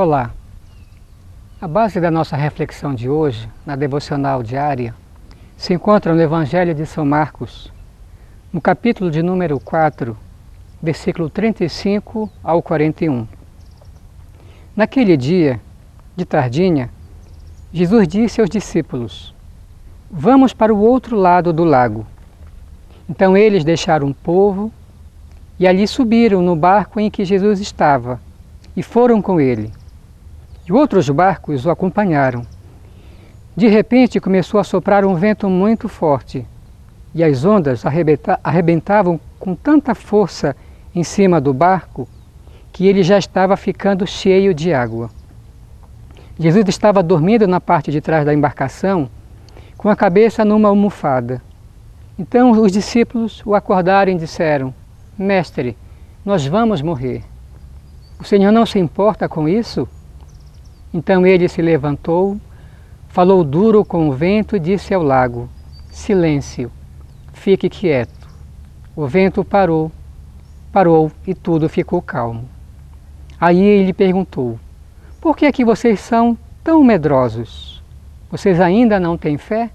Olá! A base da nossa reflexão de hoje, na devocional diária, se encontra no Evangelho de São Marcos, no capítulo de número 4, versículo 35 ao 41. Naquele dia, de tardinha, Jesus disse aos discípulos: "Vamos para o outro lado do lago." Então eles deixaram o povo e ali subiram no barco em que Jesus estava e foram com ele. E outros barcos o acompanharam. De repente começou a soprar um vento muito forte e as ondas arrebentavam com tanta força em cima do barco que ele já estava ficando cheio de água. Jesus estava dormindo na parte de trás da embarcação, com a cabeça numa almofada. Então os discípulos o acordaram e disseram: "Mestre, nós vamos morrer. O Senhor não se importa com isso?" Então ele se levantou, falou duro com o vento e disse ao lago: "Silêncio, fique quieto." O vento parou e tudo ficou calmo. Aí ele perguntou: "Por que é que vocês são tão medrosos? Vocês ainda não têm fé?"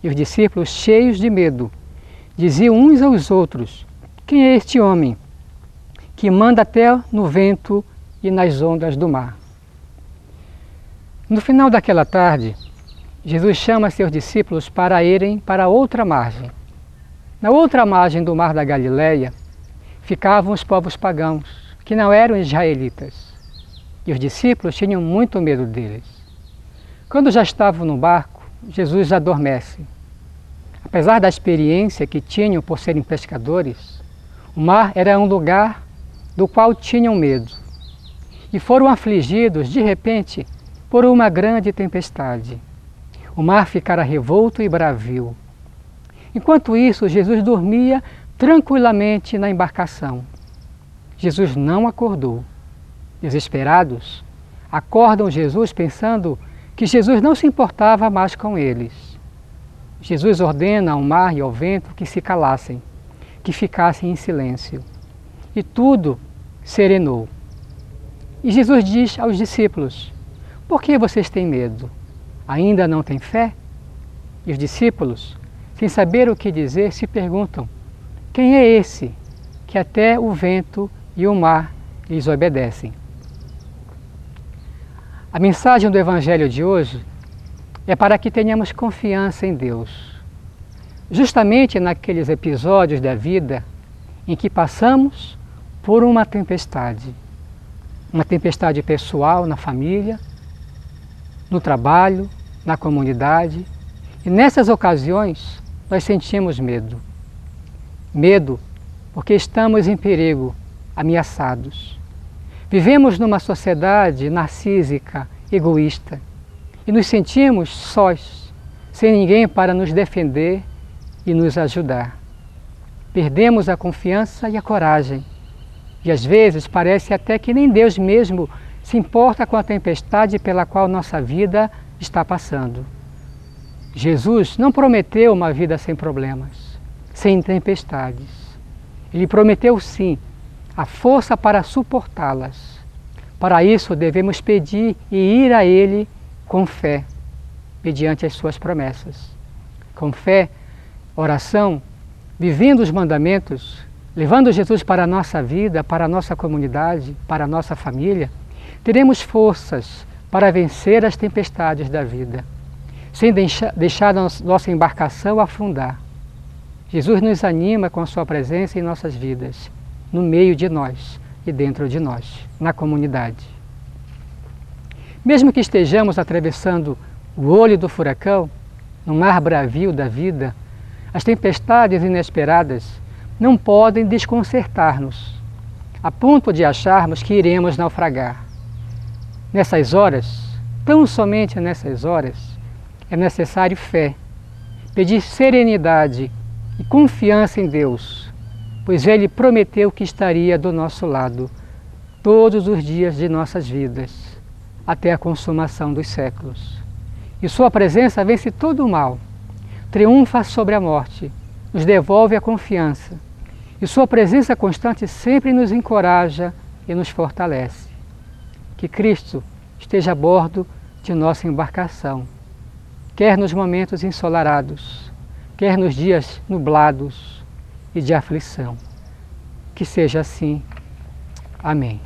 E os discípulos, cheios de medo, diziam uns aos outros: "Quem é este homem que manda até no vento e nas ondas do mar?" No final daquela tarde, Jesus chama seus discípulos para irem para outra margem. Na outra margem do mar da Galileia, ficavam os povos pagãos, que não eram israelitas. E os discípulos tinham muito medo deles. Quando já estavam no barco, Jesus adormece. Apesar da experiência que tinham por serem pescadores, o mar era um lugar do qual tinham medo. E foram afligidos, de repente, por uma grande tempestade. O mar ficara revolto e bravio. Enquanto isso, Jesus dormia tranquilamente na embarcação. Jesus não acordou. Desesperados, acordam Jesus pensando que Jesus não se importava mais com eles. Jesus ordena ao mar e ao vento que se calassem, que ficassem em silêncio. E tudo serenou. E Jesus diz aos discípulos: "Por que vocês têm medo? Ainda não têm fé?" E os discípulos, sem saber o que dizer, se perguntam: "Quem é esse que até o vento e o mar lhes obedecem?" A mensagem do Evangelho de hoje é para que tenhamos confiança em Deus. Justamente naqueles episódios da vida em que passamos por uma tempestade pessoal na família, no trabalho, na comunidade, e nessas ocasiões nós sentimos medo. Medo porque estamos em perigo, ameaçados. Vivemos numa sociedade narcísica, egoísta, e nos sentimos sós, sem ninguém para nos defender e nos ajudar. Perdemos a confiança e a coragem, e às vezes parece até que nem Deus mesmo se importa com a tempestade pela qual nossa vida está passando. Jesus não prometeu uma vida sem problemas, sem tempestades. Ele prometeu sim a força para suportá-las. Para isso devemos pedir e ir a Ele com fé, mediante as suas promessas. Com fé, oração, vivendo os mandamentos, levando Jesus para a nossa vida, para a nossa comunidade, para a nossa família, teremos forças para vencer as tempestades da vida, sem deixar a nossa embarcação afundar. Jesus nos anima com a sua presença em nossas vidas, no meio de nós e dentro de nós, na comunidade. Mesmo que estejamos atravessando o olho do furacão, no mar bravio da vida, as tempestades inesperadas não podem desconcertar-nos, a ponto de acharmos que iremos naufragar. Nessas horas, tão somente nessas horas, é necessário fé, pedir serenidade e confiança em Deus, pois Ele prometeu que estaria do nosso lado todos os dias de nossas vidas, até a consumação dos séculos. E Sua presença vence todo o mal, triunfa sobre a morte, nos devolve a confiança, e Sua presença constante sempre nos encoraja e nos fortalece. que Cristo esteja a bordo de nossa embarcação, quer nos momentos ensolarados, quer nos dias nublados e de aflição. Que seja assim. Amém.